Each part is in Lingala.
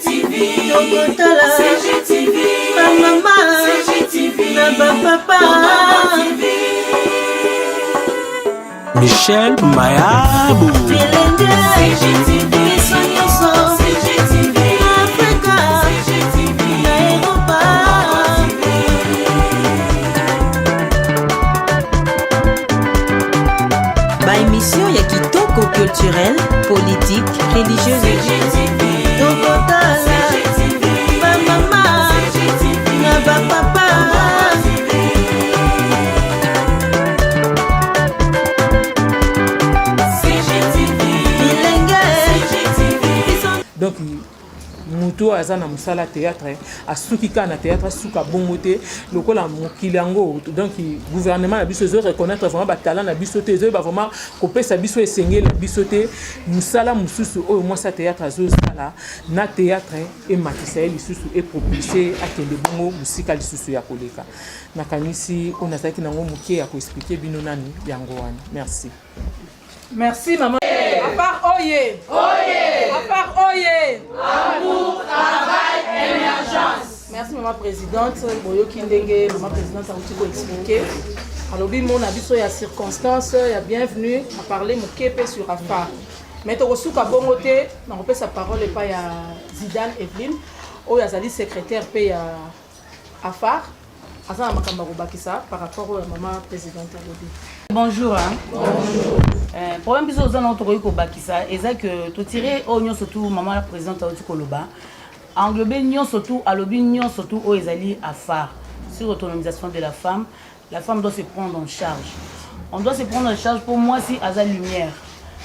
CGTV, CGTV, maman, CGTV, papa, Michel Mayabou, CGTV, CGTV, Africa, CGTV, Europa. Ba émission ya kitoko culturel, politique, religieuse. CGTV, CGTV, maman, CGTV, papa. Donc mutu aza na musala théâtre asuki ka na théâtre suka bongote lokola mokili yango donc gouvernement na biso zo reconnaître vraiment ba talent na biso te zo ba vraiment kopesa biso esengeli na biso te musala mususu oyo mwasa théâtre azo sala na théâtre et matisa lisusu et propulser akende bongo musika lisusu ya koleka nakanisi ona zaki nango mokie ya ko expliquer bino nani yango wana merci. Merci maman. À part Oye. Oye. À part Oye. Amour, travail, émergence. Merci maman présidente. Boyo Kindenge, maman présidente, ça vous expliquer. Alors oui, mon avis sur la circonstance, il y a bienvenue à parler mon képe sur Afar. Mais tu reçois qu'à bon côté, on peut sa parole et pas à Zidane Evelyne. Oh, il y a Zali secrétaire paye à Afar. Asa makamba robakisa par rapport à maman présidente Alobi. Bonjour. Bonjour. Problème biso za na to ko bakisa eza que to tirer oignon surtout maman la présidente Alobi Koloba. Englober nyon surtout Alobi nyon surtout o ezali Afar sur l'autonomisation de la femme doit se prendre en charge. On doit se prendre en charge pour moi si aza lumière.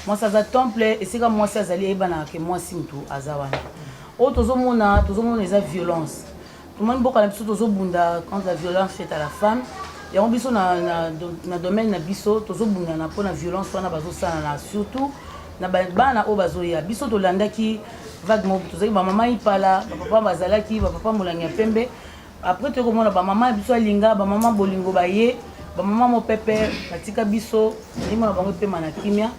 Moi ça za temple et c'est comme moi si azali ebana que moi si mtu azawana. O tozo mona eza violence. Tout le monde beaucoup bunda quand la violence faite à la femme. Il y a un biso na domaine na biso tozo bunda na pour la violence wana bazo sana surtout na bana o bazo ya biso to landaki vaguement tozo ba maman ipala ba papa bazalaki ba papa molanya pembe après to komona ba maman biso alinga ba maman bolingo baye ba maman mo pepe batika biso ndimo na bango pe mana kimia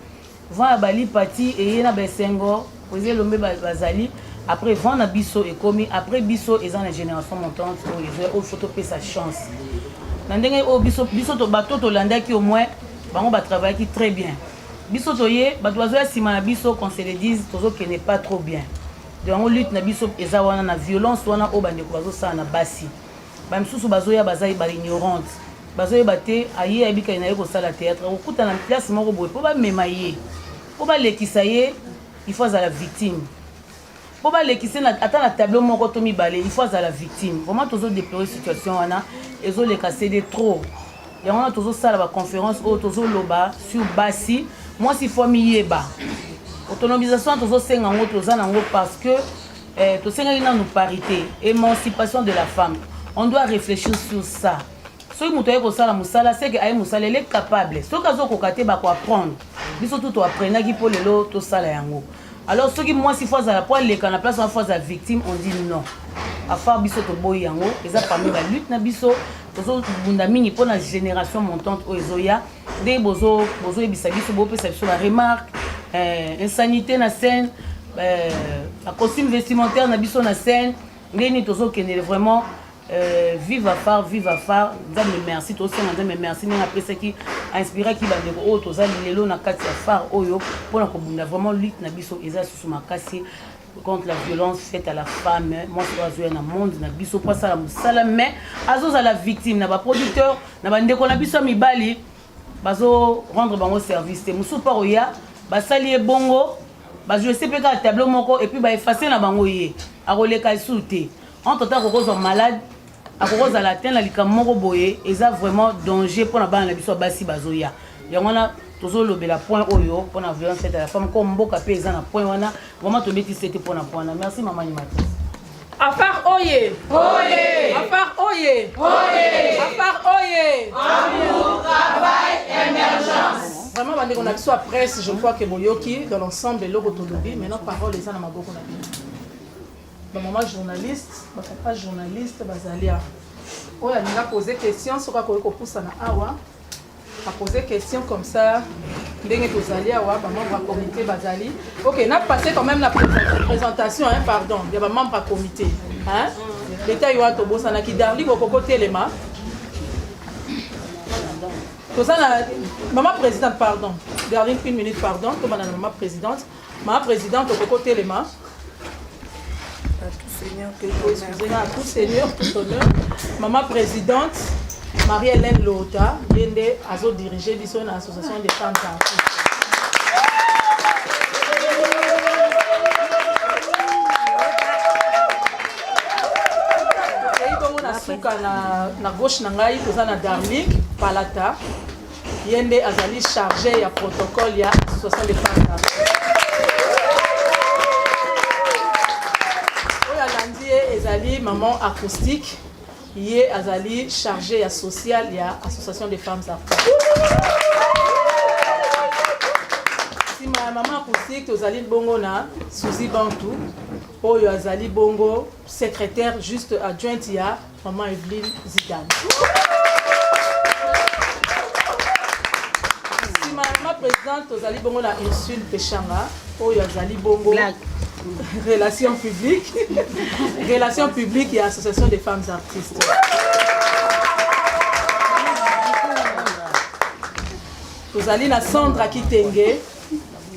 va bali parti et yena besengo poser lombe bazali. Après vendre biso et commis après biso et dans la génération montante au photo pe sa chance nandenge o biso to bato to landaki au moins bango ba travailler qui très bien biso to ye bato bazo ya sima na biso qu'on se le dise tozo que n'est pas trop bien donc on lutte na biso eza wana na violence wana o bande ko bazo sa na basi ba msusu bazo ya bazai ba ignorante bazo ye bate aye abika ina ko sala théâtre okuta na place moko boye po ba memaye po ba lekisa ye il faut à la victime. Pour les qui sont à la tableau mon rotomi balé, il faut à la victime. Vraiment toujours déplorer situation wana, ils ont les cassés de trop. Et on a toujours ça la conférence au toujours loba sur basi. Moi si faut mieba. Autonomisation toujours 5 en autres parce que tout ça il nous parité, émancipation de la femme. On doit réfléchir sur ça. Ce qui moutoye ko sala musala c'est que ay musala elle est capable. Ce kazo ko kate ba ko apprendre. Biso tout to apprendre qui pour lelo to sala yango. Alors ceux qui moi si fois à la poêle les quand la place en face à victime on dit non à faire biso to boy yango et ça parmi la lutte na biso tozo bunda mingi pour la génération montante au ezoya des bozo ebisa biso bo pesa biso la remarque insanité na scène la costume vestimentaire na biso na scène ngeni tozo kenele vraiment vive à phare, merci toi aussi mais merci mais après ce qui a inspiré qui va dire oh toza lelo na kati ya phare oyo pour na kobunda vraiment lutte na biso eza sous makasi contre la violence faite à la femme moi je suis dans monde na biso pas ça la musala mais azo za la victime na ba producteur na ba ndeko na biso mibali bazo rendre bango service te musu pa oya ba sali bongo ba jouer CPK à tableau moko et puis ba effacer na bango ye a roleka souté en total ko malade à cause de la terre la likamoko boye eza vraiment danger pour na bana na biso basi bazoya yango na tozo lobela point oyo pour la violence faite à la femme comme mboka pe eza na point wana vraiment to beti c'était pour na point na merci maman Nimatrice. Afar Oye. Oye. Afar Oye. Oye. Afar Oye. Amour, travail, émergence. Vraiment on a besoin presse je crois que boyoki dans l'ensemble de l'autonomie maintenant parole les ana maboko na bien. Ma maman journaliste, ma papa journaliste, bazalia. Oh, elle m'a posé question sur quoi qu'on pousse na awa. A posé question comme ça. ndenge tozali awa bamembre ya comité bazali. Ok, na passé quand même la présentation, hein, pardon, il y a bamembre ya comité. Hein? L'état yoa tobosanaki Darli Bokoko Telema. Maman présidente, pardon. Darling, une minute, pardon. Comme maman présidente. Maman présidente Bokoko Telema. Excusez-moi, à tout seigneur, tout honneur. Maman présidente, Marie-Hélène Lota, Yende, Azo dirigé biso na association des femmes artistes. Na gauche na ngai tozana Darlik Palata Yende azali chargé ya protocole ya association des femmes artistes. Oya landi ezali maman acoustique yé azali chargé ya social ya association des femmes artistes. Si ma maman acoustique tozali bongo na Suzy Bantou oyo azali bongo secrétaire juste adjointe ya maman Evelyne Zidane. Si maman présidente tozali bongo na Ursule Pechanga oyo azali bongo relations publiques et association des femmes artistes. Tozali na Sandra Kitenge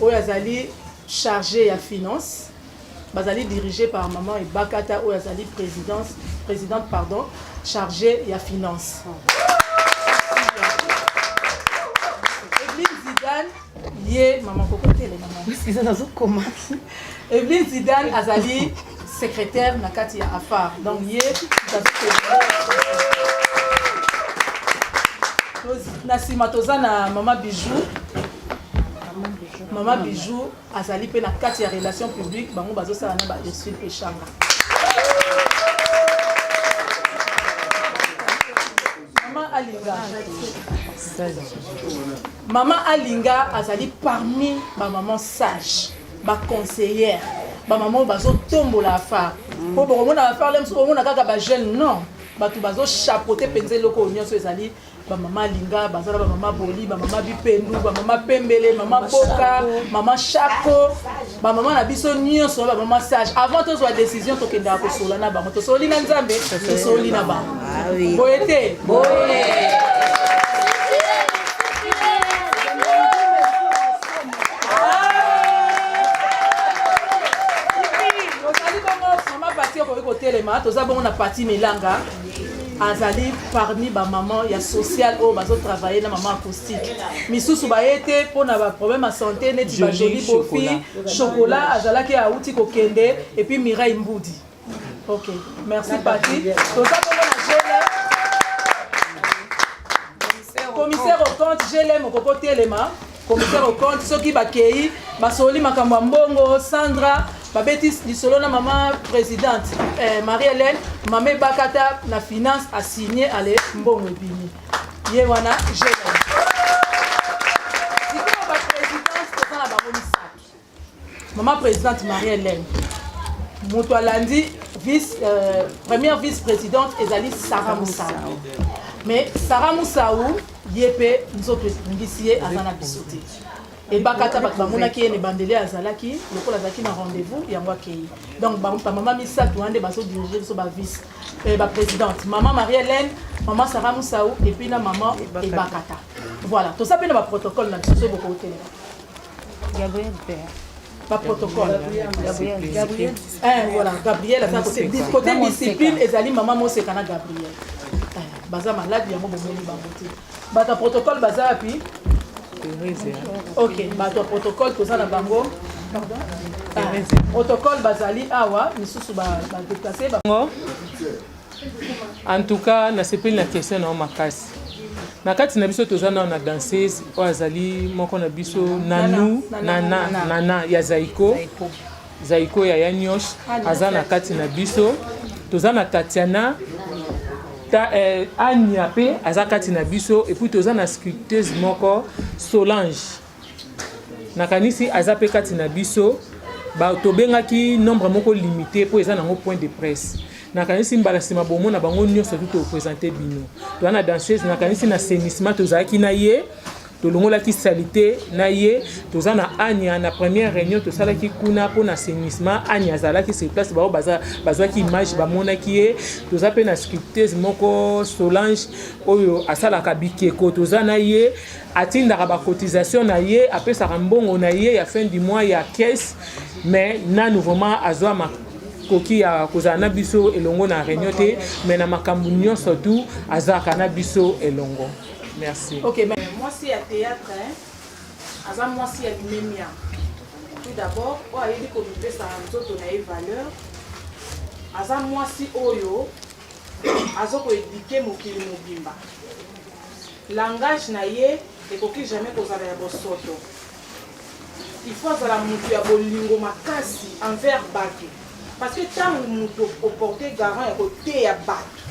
oyo azali chargée ya finance. Bazali dirigé par maman et Bakata ou azali présidente pardon, chargée ya finance. Evelyne Zidane yé maman kokote les maman. Excusez nous comment. Evelyne Zidane azali secrétaire na kati ya affaire. Donc yé na simatoza na maman Bijou. Maman Bijou azali pe na kati ya relation publique bango bazo sala na ba Ursule Pechanga. Maman Alinga azali parmi ba maman sage, ba conseillère, ba maman bazo tombola affaire. Po bo mona affaire lem so mona kaka ba jeune non, ba tu bazo chapeauter penze loko nyonso ezali ba maman Linga, bazala ba maman Boli, ba maman Bipendu, ba maman Pembele, maman Boka, maman Chako, ba maman na biso nyonso ba maman sage. Avant to zo décision to kenda ko sola na ba moto soli na Nzambe, to soli na ba. Ah oui. Boyete, boye. Maman parti ko ko telema, to za bongo na parti Melanga. Azali parmi ba maman ya social o bazo travailler na maman acoustique. Misusu ba été pour na ba problème à santé neti ba joli bofi, chocolat azala ki a outi ko kende et puis Mireille Mboudi. OK, merci Pati. To ça bongo na gele. Commissaire au compte, je l'aime au côté telema. Commissaire au compte soki ba kei ba soli makambo mbongo Sandra Babetis lisolo na maman présidente Marie-Hélène Mamé Bakata na finance a signé ale mbongo bini ye wana je sikoyo ba présidence toza na bango misato. Maman présidente Marie-Hélène moto alandi première vice-présidente ezali Sarah Moussaou. Mais Sarah Moussaou yepe nzoto ngisi ye azana bisote. Et Bakata Bakbamona qui est ne bandélé à Zalaki, le col Azaki na rendez-vous et en Wakei. Donc, maman Missa Douande Basso dirigé sur ma vice, ma présidente. Maman Marie-Hélène, maman Sarah Moussaou et puis la maman et Bakata. Voilà, tout ça c'est le protocole dans le beaucoup de Gabriel Père. Pas protocole. Gabriel. Voilà, Gabriel, côté discipline, et Zali maman Mosekana Gabriel. Baza malade, il y a un moment où Bata protocole, Baza puis. Ok, bah ton protocole tout ça na bango. Pardon. Protocole bazali awa misusu ba déplacer ba. En tout cas, na sepeli na question na makasi. Na kati na biso tozana na danseuse o azali moko na biso nana ya Zaiko ya Yanyosh azana kati na biso tozana Tatiana Anya pe azakati na biso et puis toza na sculpteuse moko Solange nakanisi azape kati na biso ba tobengaki nombre moko limité pour eza nango point de presse nakanisi mbala sima bomo na bango nyonso tout présenter bino to na danseuse nakanisi na sénissement tozaki na ye tolongolaki salité na ye toza na Anya na première réunion tosalaki kuna pour assainissement Anya azalaki sur place bao bazwaki image bamonaki ye toza pe na sculpteuse moko Solange oyo asalaka bikeko toza na ye atindaka bacotisation na ye apesaka mbongo na ye ya fin du mois ya caisse mais nanu vraiment azwa koki ya kozala na biso elongo na réunion te mais na makambo nyonso tu azalaka na biso elongo. Merci. Ok, mais moi si à théâtre, hein, moi si à l'immémia. Tout d'abord, on a dit qu'on nous fait ça en autres, on a une valeur. Azam moi si oyo, azoko éduquer mokili mobimba. Langage na ye, et koki jamais kozala ya bosoto. Il faut azala mutu ya bolingo makasi envers bato. Parce que tant mutu au porter garant ya côté ya bato.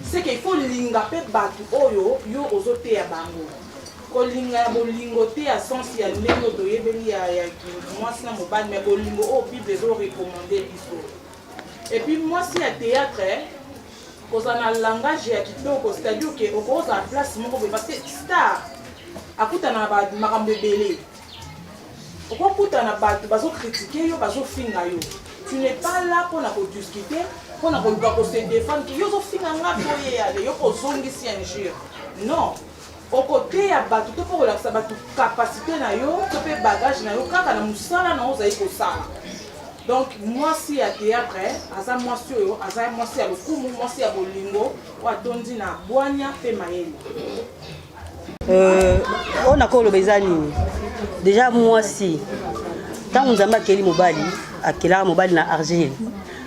C'est qu'il faut linga pe batu oyo yo ozote ya bango ko linga ya bolingo te ya sens ya ndenge toyebeli ya moi sina mobali mais bolingo o bible zo recommander biso et puis moi si ya théâtre kozana langage ya kitoko c'est-à-dire que okoza place moko parce que star akuta na ba makambe belé okokuta na batu bazo critiquer yo bazo finga yo. Tu n'es pas là pour discuter, pour se défendre. Yo zo finga nga boye ale, yo ko zongi si injure. Non. Au côté ya batu to pour la batu capacité na yo, to pe bagage na yo kaka na musala na oza iko sala. Donc moi si ya théâtre, aza moi si yo, aza moi si ya lokumu, moi si ya bolingo, wa tondi na boanya pe mayele. On a encore le bezani. Déjà moi si tant on zamba keli mobali akela mobali na argile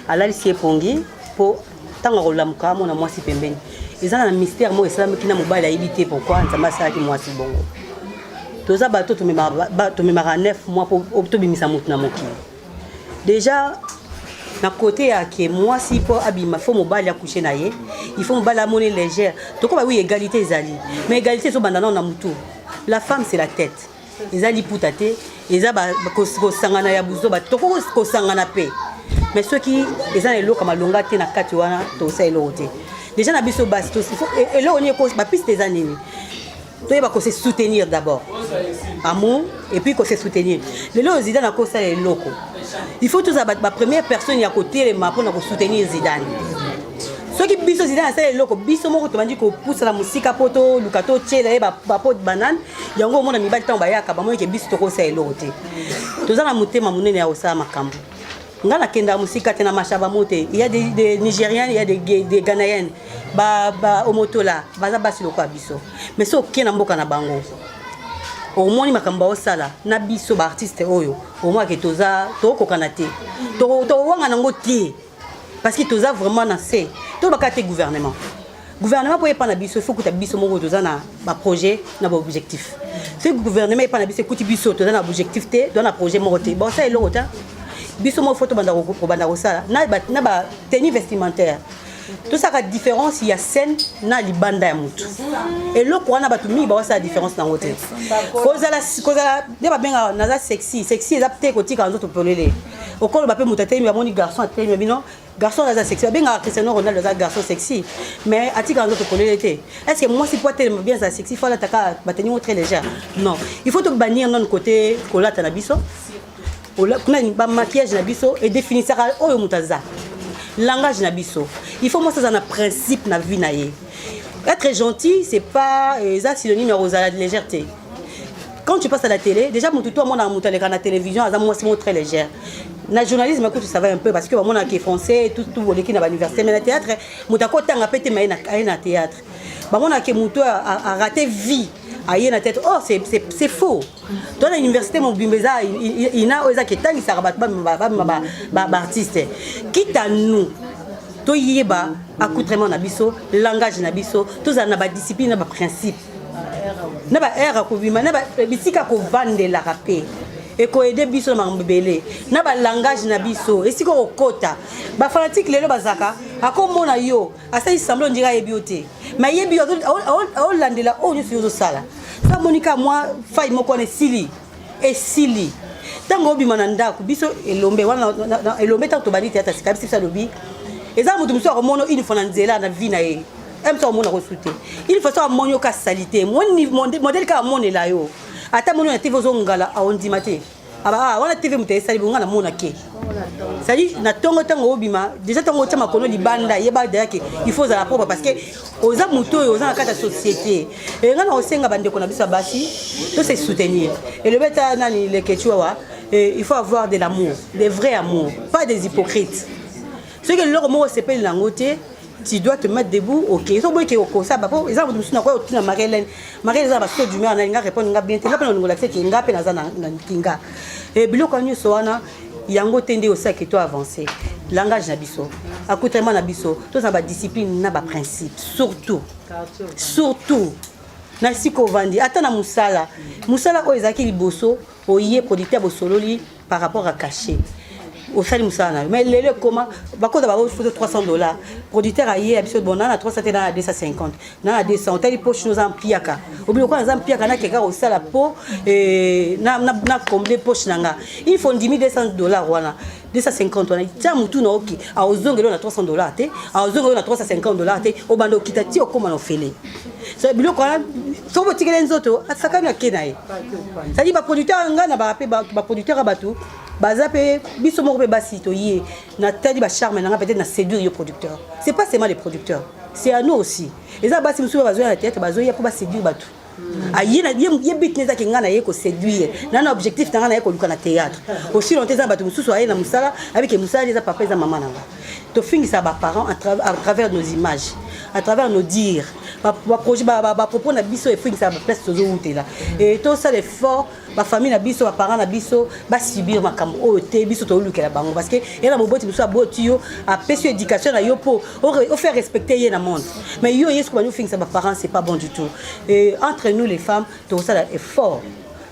alali si epongi po tanga kolamuka mona mwasi pembeni ezana na mystère mo esala kina mobali ayibite pourquoi nzamba sala ki mwasi bongo toza bato to memara 9 mois po obimisa mutu na mokili déjà na côté ya ke mwasi po abima faut mobali akoucher na ye il faut mobali amone légère to ko ba oui égalité ezali mais égalité so bandana na mutu la femme c'est la tête ezali putate ezaba ko sangana ya buzo ba to ko sangana pe mais ceux qui ezana eloko malonga te na kati wana to sa eloko te déjà na biso basi to faut eloko ni ko ba piste ezanini to yeba ko se soutenir d'abord amour et puis ko se soutenir lelo Zidane na ko sa eloko il faut tous ba première personne ya côté les ma pour na ko soutenir Zidane ceux qui biso Zidane sa eloko biso moko to bandi ko pousse la musique poto lukato tchela e ba pot banane yango mona mibali tan ba yaka ba mo ke biso to ko sa eloko te tozana mutema munene ya osama makambo ngana kenda musika tena mashaba mote il y a des Nigériens il y a des Ghanéens ba omotola baza basi loko biso mais so kena mboka na bango au moni makambo osala na biso ba artiste oyo au moins que toza to kokana te to wanga nango te parce que toza vraiment na c'est to bakate gouvernement pour y pas na biso il faut que ta biso moko toza na ba projet na ba objectif ce gouvernement y pas na biso kuti biso toza na objectif te do na projet moko te bon ça est l'autre biso mo photo banda ko banda ko sala na ba tenue vestimentaire tout ça la différence il y a scène na libanda ya mutu et loko wana batu mi ba sa différence na hotel kozala de ba benga na sexy eza peut ko tika nzoto polele okolo ba pe mutate mi amoni garçon atemi bino garçon na sexy ba benga Cristiano Ronaldo za garçon sexy mais atika nzoto polele te est-ce que moi si pour tellement bien ça sexy faut la taka ba tenue très légère non il faut te bannir non côté kolata na biso kuna ba maquillage na biso et définir ça oyo mutaza langage na biso il faut moi ça un principe na vie na ye être gentil c'est pas ça synonyme de légèreté quand tu passes à la télé déjà mon tuto moi na mutale kana télévision à moi c'est très légère na journalisme écoute ça va un peu parce que moi qui est français tout l'équipe na université mais na théâtre mutako tanga pété mais na théâtre ba moi qui muto a raté vie aïe na tête oh c'est faux dans l'université mon bimbeza il a oza ketani ça rabat ba artiste quitte à nous to yeba accoutrement na biso langage na biso tous na ba discipline na ba principe na ba era ko bima na ba bisika ko vandela rapé et ko aider biso na mbebele na ba langage na biso et siko okota ba fanatique lelo bazaka akomona yo asa semblant ndira yebiote mais yebi o landela o nyo yo sala ça monika moi faille moko na sili et sili tango bima na ndako biso elombe wana elombe tanto bani théâtre sikabisi ça lobi eza mutu muso akomono une fois na nzela na vie na ye aime ça au monde à resouter il faut ça monyo ka salité modèle ka monde là yo ata monyo na TV zo ngala a ondi maté aba wana TV mutay sali bonga na mona ke sali na tongo tango obima déjà tango tama kono libanda yeba dake il faut za propre parce que oza muto oza na kata société et ngana osenga bande ko na biso basi to se soutenir et le beta nani le kechuwa il faut avoir de l'amour des vrais amours pas des hypocrites ce que leur mot s'appelle langote tu dois te mettre debout, ok. Ils sont bloqués au cours, ça va pas. Ils ont dit quoi au final Marie-Hélène va se du mien, on a répondre bien. Tu n'as pas nous l'accès qui est ngapé dans un kinga. Et bilo quand nous soana, yango tende aussi que toi avancer. Langage nabiso, accoutrement nabiso, tout ça va discipline, na ba principe, surtout. Na siko vandi, attends na musala o ezaki liboso, oye producteur bosololi par rapport à cacher. Au salut Moussana, mais les comment bako d'abord il faut $300 producteur aïe absolument bon na 300 na 250 na 200 tali poche nous en piaka obi ko en piaka na keka au sala po na combler poche nanga il faut $10,200 wana 250 wana tia mutu na oki a ozongelo na $300 te a ozongelo na $350 te obando kitati okoma no fele so biloko wana so botikele nzoto asakani akenaye ça dit ba producteur nga na ba producteur abatu bazape biso moko pe basi to yé na tali ba charme na peut-être na séduire le producteur c'est pas seulement les producteurs c'est à nous aussi et ça basi musu bazo na tête bazo ya ko ba séduire batu ayi na ye bit neza kinga na ye ko séduire na objectif tanga na ye ko luka na théâtre aussi longtemps za batu musu ayi na musala avec musala les papa za maman nanga to finisa ba parents à travers nos images à travers nos dires ba projet ba propos na biso et finisa ba place tozo utela et tout ça l'effort ba famille na biso ba parents na biso ba subir makambo o te biso to lukela bango parce que ela moboti biso aboti yo a pesu éducation na yo po o faire respecter ye na monde mais yo yesko ba nous finisa ba parents c'est pas bon du tout et entre nous les femmes tout ça l'effort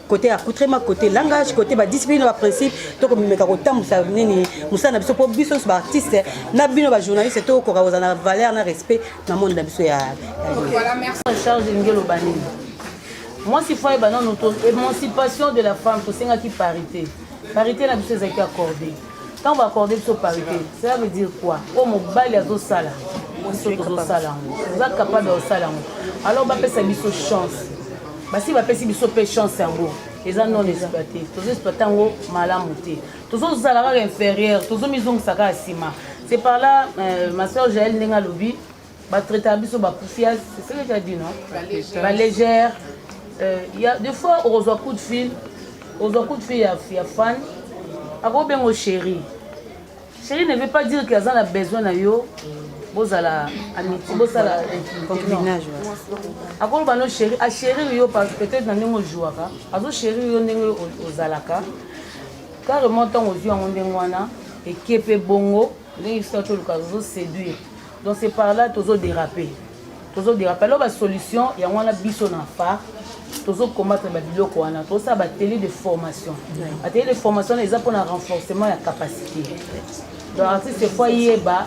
côté accoutrement côté langage côté ba discipline ba principe to comme meka ko tamusa nini musa na biso po biso ba artiste na bino ba journaliste to ko ka na valeur na respect na monde na biso ya voilà merci charge ngelo banini moi si faut ba non émancipation de la femme to senga ki parité na biso ezaki accordé quand on va accorder biso parité ça veut dire quoi o mobali azo sala biso to sala vous êtes capable de sala alors ba pesa biso chance basi bapesi biso pe chance yango eza non exploité tozo exploité yango malamu te tozo zalaka inférieur tozo mizongisa ka sima c'est par là ma sœur Jaël Nenga lobi ba traiter biso ba poufias c'est ce que tu as dit non ba légère il y a des fois on reçoit coup de fil ya fan ako bengo chérie ne veut pas dire qu'elle a besoin na yo bozala amitié bozala concubinage akolo bano chéri a chéri yo parce que peut-être na ndenge jouaka azo chéri yo ndenge ozalaka carrément tant aux yeux en ndenge wana et kepe bongo ndenge sorto le cas zo séduire donc c'est par là tozo déraper alors la solution ya wana biso na fa tozo combattre ba biloko wana to ça ba télé de formation atelier de formation les pour un renforcement la capacité donc artiste c'est fois yeba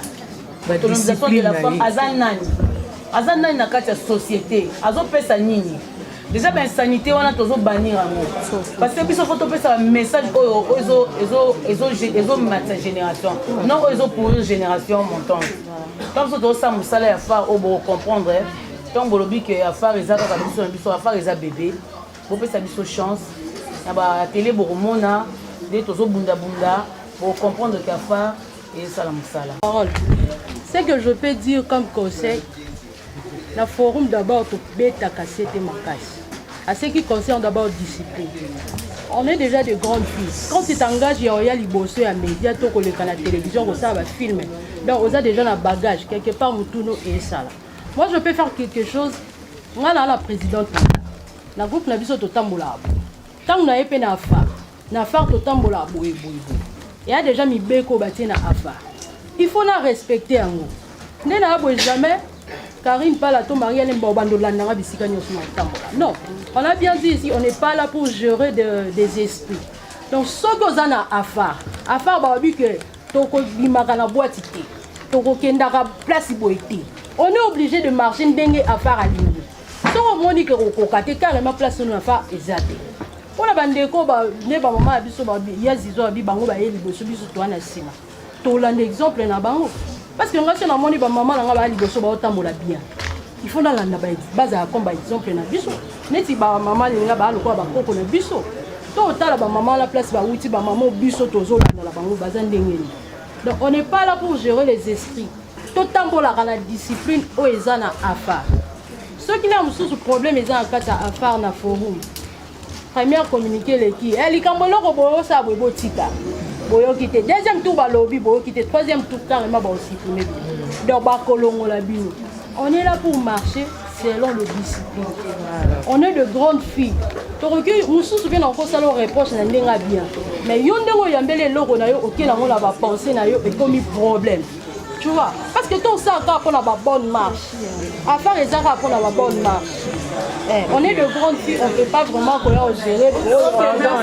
l'autonomisation de la femme azanani na kati ya société azopesa nini déjà ben sanité wana tozo bannir yango parce que biso faut topesa message oyo ezo matcha génération non ezo pour une génération montante comme ça to ça musala ya phare obo comprendre tant bolobi que ya phare ezaka ka biso phare eza bébé bopesa biso chance na ba télé boromona de tozo bunda pour comprendre que phare et ça la musala parole. Ce que je peux dire comme conseil, le forum d'abord pour bêta cassette et marquage. À ce qui concerne d'abord discipline. On est déjà de grandes filles. Quand tu t'engages, il y a les bosseux à médias, tu as la télévision, ça va filmer. Donc on a déjà un bagage quelque part Moutuno et ça là. Moi je peux faire quelque chose. Moi là la présidente. La groupe n'a biso totambola. Tant on a épé na affaire totambola boy. Il y a déjà mis beko bâti na affaire. Il faut la respecter en nous. N'est jamais Karine pas la tombe Marielle Mbobando la nara bisika nyos na tambola. Non, on a bien dit ici on n'est pas là pour gérer des esprits. Donc ce que ça na affaire ba bi que toko bimaka na boîte té. Toko kendaka place boité. On est obligé de marcher ndenge affaire à ligne. So on dit que kokate carrément place na affaire ezate. On a bandeko ba ne ba maman biso ba ya zizo abi bango ba yeli biso to na sima. To la exemple na bango parce que ngasi na moni ba maman nga ba liboso ba otambola bien il faut dans la base à comme par exemple na biso neti ba maman linga ba lokwa ba koko na biso to tala ba maman la place ba wuti ba maman biso tozo la bango baza ndengeni. Donc on n'est pas là pour gérer les esprits. Tout tambola la discipline o eza na affaire. Ceux qui n'ont pas de problème ils ont un cas à affaire na forum. Première communiquer les qui elle kambolo ko boyo sa boyo tika. Boyo kité deuxième tour ba lobby boyo kité troisième tour carrément ba aussi pour donc ba kolongo la bino. On est là pour marcher selon le discipline. On est de grandes filles. Nous sommes bien encore ça leur reproche na ndenga bien. Mais yondengo yambele loko na yo OK na on la va penser na yo et comme problème. Tu vois, parce que tout ça encore pour la bonne marche. Affaire les arts pour la bonne marche. On est de grandes filles, on ne peut pas vraiment gérer.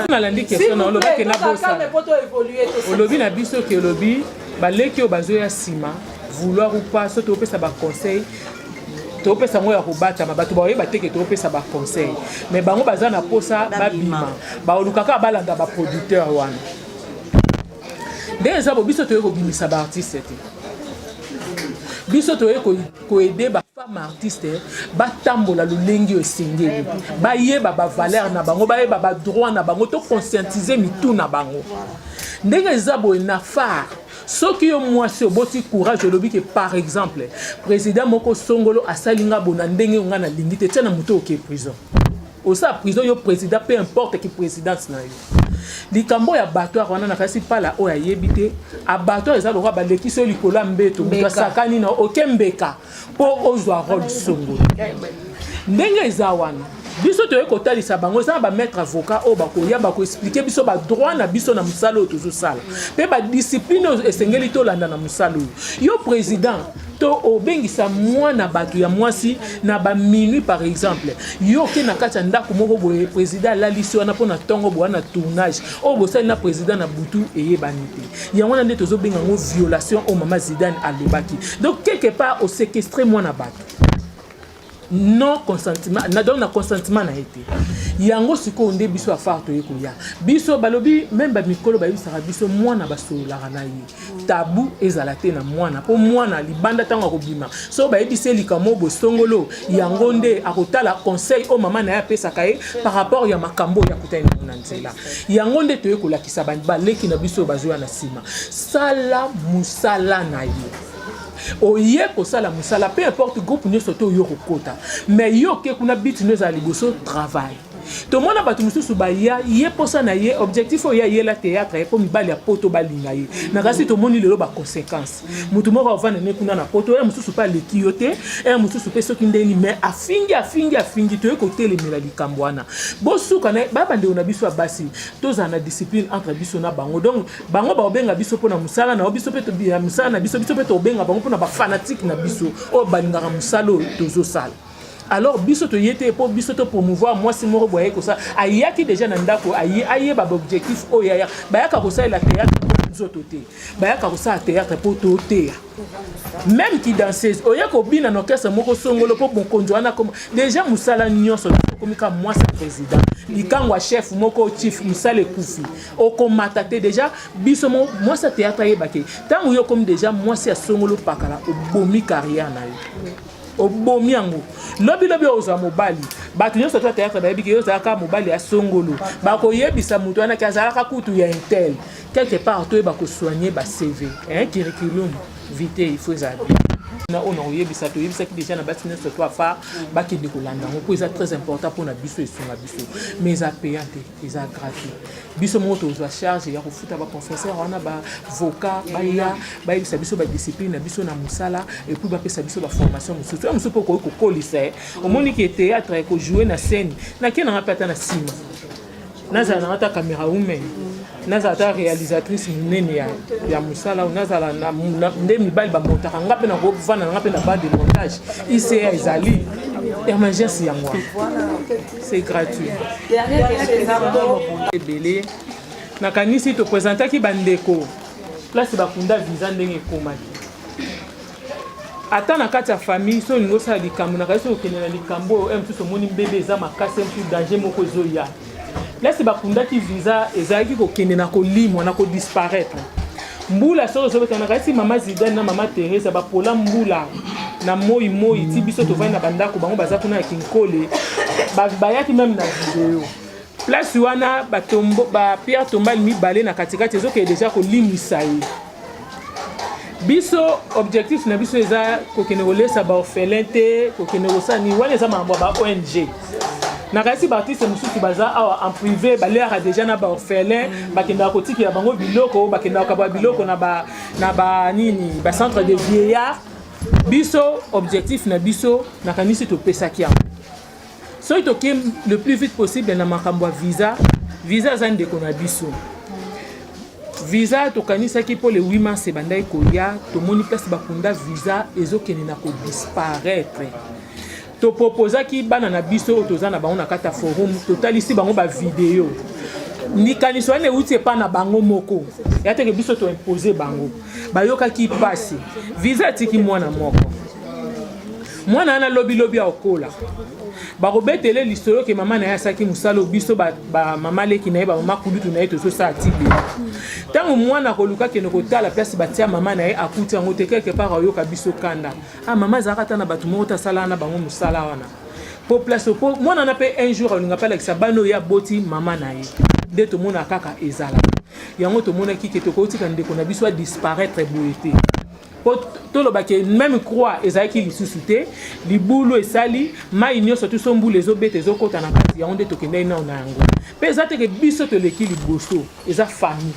On a dit question on lobby na bossa. On lobby na biso ke lobby ba leki o bazo ya sima vouloir ou pas surtout pe ça ba conseil. To pe ça moya ko bata ma bato ba yeba te ke to pe ça ba conseil. Mais bango baza na posa ba bima. Ba olukaka balanda ba producteur wana. Déjà biso to ko bimisa ba artiste te. Biso to ko aider ba femme artiste ba tambola lulengi osengeli ba yeba ba valeur na bango ba yeba ba droit na bango to conscientiser mitu na bango ndenge zabo na phare soki yo mwasi oboti courage lobi que par exemple président moko songolo asalinga bona ndenge nga na lingi te tena muto ke prison osa prison yo président peu importe qui présidence na yo likambo ya batoire wana na kasi pala o ya yebite abatoire eza lokwa baleki so likola mbeto sakani na okembeka po ozwa rôle songo ndenge eza wana biso to ekotalisa bango eza ba maître avocat o bakoya bako expliquer biso ba droit na biso na musalo tozo sala pe ba discipline esengeli to landa na musalo yo président to obengisa mwana bato ya mwasi na ba minuit par exemple yo ke na kati ndako moko boye président la liso na pona tongo bo na tournage o bosali na président na butu eyebanite ya wana nde tozo benga ngo violation o mama Zidane alobaki donc quelque part au séquestrer mwana bato non consentement na donc na consentement na été yango siko nde biso affaire to ekoya biso balobi même ba mikolo ba bisaka biso mwana basola na ye tabu ezalate na mwana po mwana libanda tanga ko bima so ba yebise likamo bo songolo yango nde akotala conseil o mama na ya pesa kae par rapport ya makambo ya kutana na nzela yango nde to ekola kisaba ba leki na biso bazoya na sima sala musala na ye oye ko sala musala peu importe groupe nous soto yo kokota mais yo ke kuna bit nous za liboso travail to mona batu mususu ba ya ye posa na ye objectif o ya ye la théâtre po mibali ya poto balinga ye na kasi to moni lelo ba conséquence mutu moko avana ne kuna na poto e mususu pa le kiyote e mususu pe soki ndeni mais afingi to ko telemela likambo wana bosuka na ba bande ona biso basi to za na discipline entre biso na bango donc bango ba obenga biso pona musala na biso pe to bia musala na biso pe to obenga bango pona ba fanatique na biso o balinga musalo tozo sala. Alors biso to yete po biso to promouvoir moi si moko boye ko ça ayaki déjà na ndako aye ba objectif o ya bayaka ko ça la théâtre zoto te bayaka ko ça théâtre po to te même qui danseuse oya ko bina no kesa moko songolo po bon konjoana comme déjà musala nyonso comme ka moi c'est président likangwa chef moko chief musale kufi o komata te déjà biso moi c'est théâtre yebake tango yo comme déjà moi c'est songolo pakala o bomi carrière na yo obomi yango lobi oza mobali bato nyonso to théâtre ba yebiki yoza ka mobali ya songolo ba ko yebisa mutu ana kazala ka kutu ya intel quelque part to ba ko soigner ba CV curriculum vitae il faut ça na on oyebisa to yebisa ki déjà na bati nyonso to afa ba ki de kolanda ngo c'est très important pour na biso et songa biso mais a payante ils a gratuit biso moto oza charge ya ko futa ba professeur wana ba avocat ba yebisa biso ba discipline na biso na musala et puis ba pesa biso ba formation mususu mususu ko kolisa au moni ki théâtre ko jouer na scène na kena ngapata na sima naza na ata caméra woman naza ata réalisatrice nene ya musala naza na nde mibali ba montaka ngape na ko vana ngape na bas de montage ici ezali emergence ya moi c'est gratuit belé na kanisi to présenter ki bandeko place bakunda visa ndenge komaki ata na kati ya famille so lingo sala likambo na kasi okende na likambo mtuso moni mbebe eza makasi mtu danger moko zoya place bakunda ki visa ezalaki kokende na kolimwa na kodisparaître mbula so so kana kasi mama Zidane na mama Teresa bapola mbula na moi ti biso tovandi na bandako bango baza kuna ya kinkole bayaki même na video place wana bapierre tombali mibale na katikati ezokee déjà kolimwisa ye biso objectif na biso eza kokende kolesa baorphelin te kokende kosani wana eza makambo ya ba-ONG na kasi baartiste mosusu baza awa en privé baleaka déjà na baorphelin bakendaka kotikela bango biloko bakendaka kabwa biloko na bacentre de vieillard biso objectif na biso nakanisi topesaki yango soki toke le plus vite possible na makambo ya visa aza ndeko na biso visa tokanisaki mpo le 8 mars ebandaki koya tomoni place bakunda visa ezokende na kodisparaître topropozaki bana na biso oyo toza na bango na kati ya forum totalisi bango bavideo likaniso wana euti epa na bango moko ya teke biso toimpose bango bayokaki pasi visa atiki mwana moko mwana wana lobi akola bakobetele lisolo ke mama na ye asaki mosala biso bamama leki na ye bamama kulutu na ye tozosala tibe ntango mwana koluka kende kotala place batia mama na ye akuti yango te quelque part ayoka biso kanda mama azalaka ata na bato moko tasala na bango mosala wana po place po mwana na mpe un jour alinga mpe alakisa bana oyo aboti mama na ye nde tomona kaka ezala yango tomonaki ke tokotika ndeko na biso adisparaître boye te tolobaki même croix ezalaki lisusu te libulu esali mai nyonso to so mbula ezobeta ezokota na kati yango nde tokendaki nao na yango mpe eza teke biso toleki liboso eza famille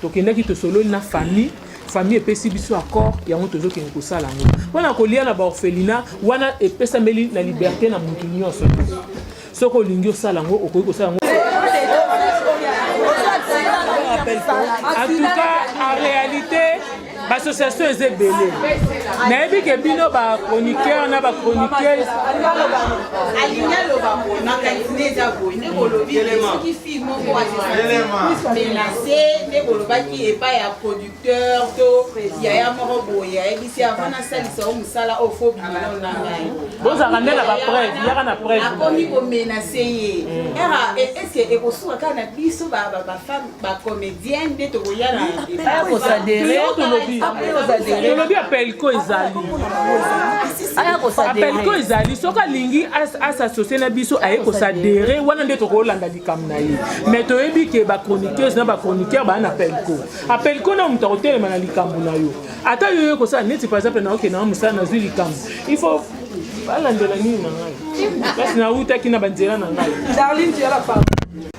tokendaki tosololi na famille epesi biso accord yango tozokende kosala yango mpona kolia na baorphelina wana epesameli na liberté na motu nyonso soki olingi osala yango okoki kosala yango en tout cas en réalité l'association est belée. Nayebi ke bino ba chroniqueur na ba chroniqueuse alinya loba na kaineza boine kolobi qui film mo azisa menacer ne koloba ki epa ya producteur to ya moko boya ebisi avana salisa o musala o fobi na ngai boza kanela ba preuve ya kana preuve akomi ko menacer ye era est-ce que ekosuka kana biso ba femme ba comédienne de to koyala epa ko sadere tolobi apelko ezali apelko ezali soki alingi asasocie na biso aye kosadere wana nde tokolanda likambo na ye mais toyebi ke bachroniqueuse na bachroniqueur baa na apelko na moto akotelema na likambo na yo ata yo kosala neti par exemple naokende na mosala nazwi likambo il faut balandela nini na ngai kasi nautaki na banzela na ngai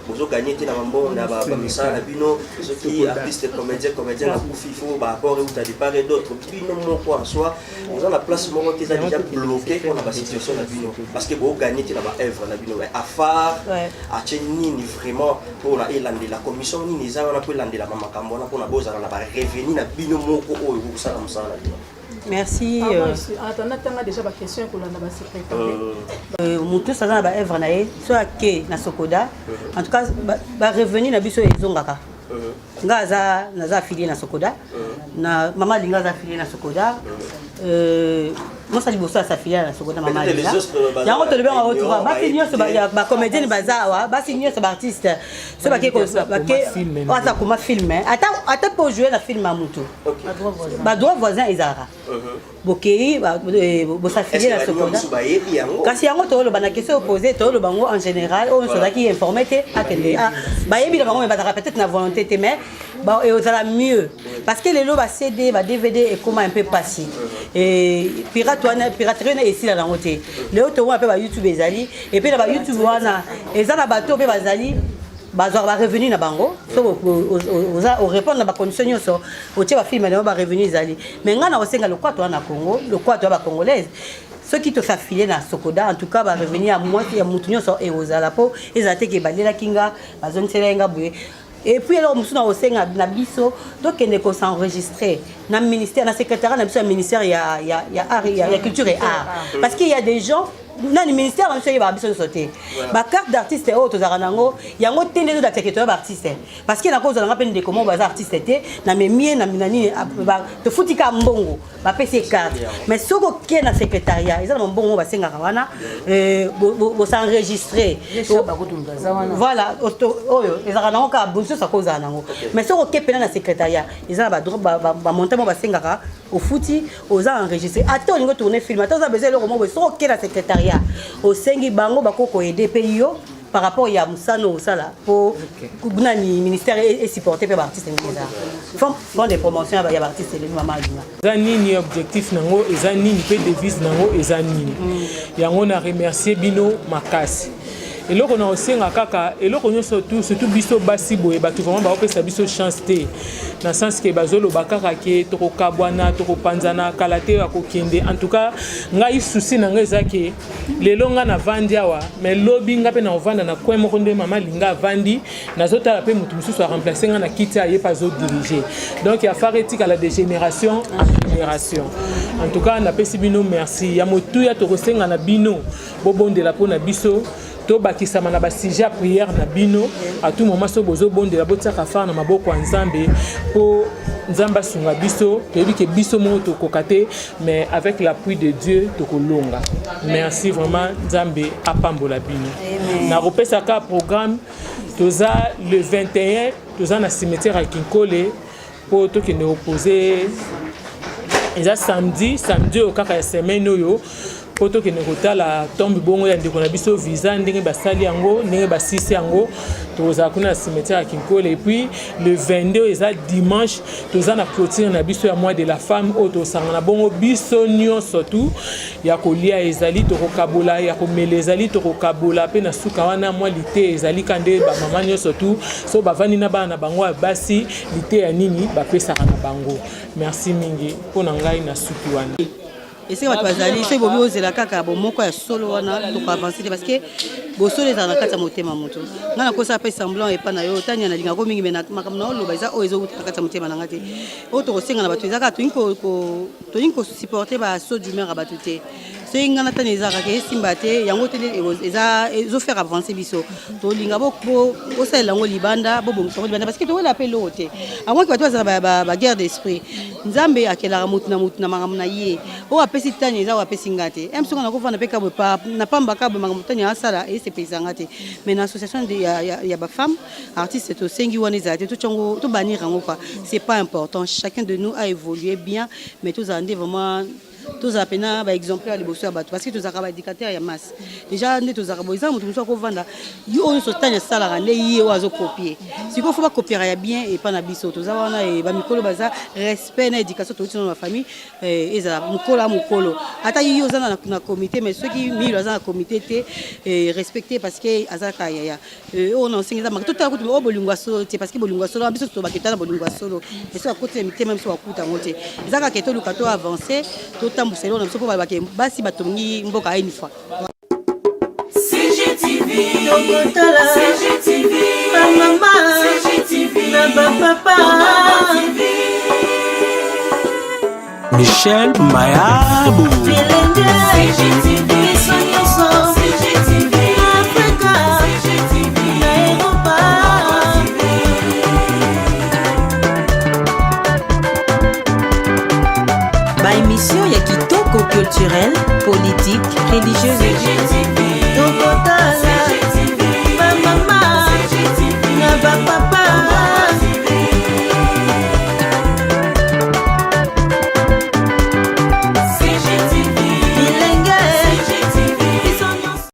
Vous gagnez la mambo na ba misala na bino soki artiste comédien na kufi fo ba rapport ou ta départ et d'autres bino moko en soi vous avez la place moko qui est déjà bloqué pour la situation na bino parce que vous gagnez la ba œuvre na bino à phare a teni ni vraiment pour la elande la commission ni les ana pour elande la mama kambo pour na boza na ba revenir na bino moko oyo vous sala musala na bino. Merci. Attends, tu as déjà ma question pour la secrétaire. Mutu ça ba œuvre na ye so ake na Sokoda. En tout cas ba revenir na biso ezongaka. Ngaza naza affilié na Sokoda. Na mama linga za affilié na Sokoda. Moi ça liboso sa affilié na Sokoda mama linga. Yango to le bien retrouver ba finir so ba comédienne bazawa, ba finir so ba artiste. So ba ke ko ba ke ata kuma film. Ata pour jouer la film à Mutu. Ba droit voisin ezara. Bokei bo s'affilier na Sokoda. Kasi yango to lo bana question opposée to lo bango en général on se qui informé te atende ba yebi la bango mais ba peut-être na volonté te mais ba et ça mieux parce que les lots ba CD ba DVD et comment un peu passé et piraterie na ici la langote les autres un peu ba YouTube ezali et puis na ba YouTube wana ezana bato pe bazali bazor ba revenu na bango so o répondre na ba condition nyonso o tie ba film na ba revenu ezali mais ngana osenga le kwato na Congo le kwato ba congolaise ceux qui te s'affilier na Sokoda en tout cas va revenir à moi et à Moutonio so et aux alapo ils a été balela kinga ba zone selenga boué et puis alors musuna osenga na biso donc on est s'enregistrer na ministère na secrétariat na biso ministère il y a culture et art parce qu'il y a des gens dans le ministère on sait ba biso sauter ba carte d'artiste auto zaranango yango tende do d'acteur artiste parce que na cause na peine de comment ba artiste était na memie na minani ba te futika mbongo ba PC carte mais soko ke na secrétariat ils ont mbongo ba senga wana bo s'enregistrer voilà oyo ezarana ka bonso sa cause nango mais soko ke pena na secrétariat ils ont ba droit ba monter mo ba senga au fouti aux enregistré attends on tourner film attends ça besoin le moment où sont OK la secrétariat au sengi bango bako aider pays yo par rapport à Moussano ça là pour le ministère est supporté par artistes font des promotions avec artistes les maman Zanini objectif nango ezanini pe devise nango ezanini yango na remercier bino makasi eloko na osenga kaka eloko nyonso surtout biso basi boye bato vraiment baopesa biso chance te na sens ke bazolo bakaka ke tokokabwana tokopanzana kala te akokende en tout cas ngai souci na ngai ezake lelo nga na vandi awa mais lobi nga pe na ovanda na coin moko nde mama linga vandi nazotala pe mutu mususu a remplacer nga na kiti aye pas zo diriger donc ya fareti à la dégénération en génération en tout cas na pesi bino merci ya motu ya tokosenga na bino bobondela po na biso to bakisama na basija prière na bino à tout moment so bozo bondela botsaka fa na maboko ya Nzambe po Nzamba sunga biso toyebi ke biso mo tokokate mais avec l'appui de Dieu tokolonga merci vraiment Nzambe apambola bino na repesa ka programme toza le 21 toza na cimetière à Kinkole po to kende opposer eza samedi au kaka ya semaine oyo poto ke nekotala tombe bongo ya ndeko na biso visa ndenge basali yango ndenge basisi yango toza kuna na cimetière ya Kinkole et puis le 22 eza dimanche toza na clôture na biso ya mois de la femme auto sangana bongo biso nyonso tout ya kolia ezali tokokabola ya komela ezali tokokabola pe na suka wana mwa lite ezali kande ba mama nyonso tout so bavandi na bana bango basi lite ya nini bapesaka na bango merci mingi pona ngai na suki wana. Et c'est votre bazali, c'est bobi ozela kaka bo moko ya solo wana to avancer parce que bo solo za na kata motema moto. Ngana ko sa pe semblant et pas na yo tanya na linga ko mingi mena makamna lo ba za o ezo uta kata motema na ngati. O to kosenga na batu ezaka to inko supporter ba so du maire abatu te. C'est ngana tanya ezaka ke simba te yango tele eza ezo faire avancer biso. To linga bo o sa lango libanda bo bon so libanda parce que to la pe lo te. Avant que batu za ba guerre d'esprit. Nzambe akela mutu na makamna ye. O pesi tani za wa pesi ngate emsonga na kofana pe kabwe pa na pamba kabwe mangomtani asala et c'est pesa ngate mais l'association de ya ba femme artiste to sengi wana za te to chongo to banir ngo quoi c'est pas important chacun de nous a évolué bien mais tous en vraiment tous à peine par exemple à l'ébosso bateau parce que tous à indicateur ya masse déjà ne tous à boisa mutu so ko vanda yo on so tanya sala rande yi wazo copier si ko faut pas copier ya bien et pas na biso tous wana e ba mikolo baza respect na éducation to dans la famille eza mukolo ata yi yo zana na comité mais ceux qui mi za na comité te respecter parce que azaka ya on enseigne ça tout à coup o bolungwa solo te parce que bolungwa solo biso to baketana bolungwa solo et so côté mité même so akuta ngote ezaka keto lukato avancer tambuselo na msoko babake basi batongi mboka une fois CGTV CGTV mama CGTV na papa Michel Mayabou CGTV CGTV Africa CGTV Europa ba émission ya kitoko culturel politique religieuse CGTV Tokotala ba mama na ba papa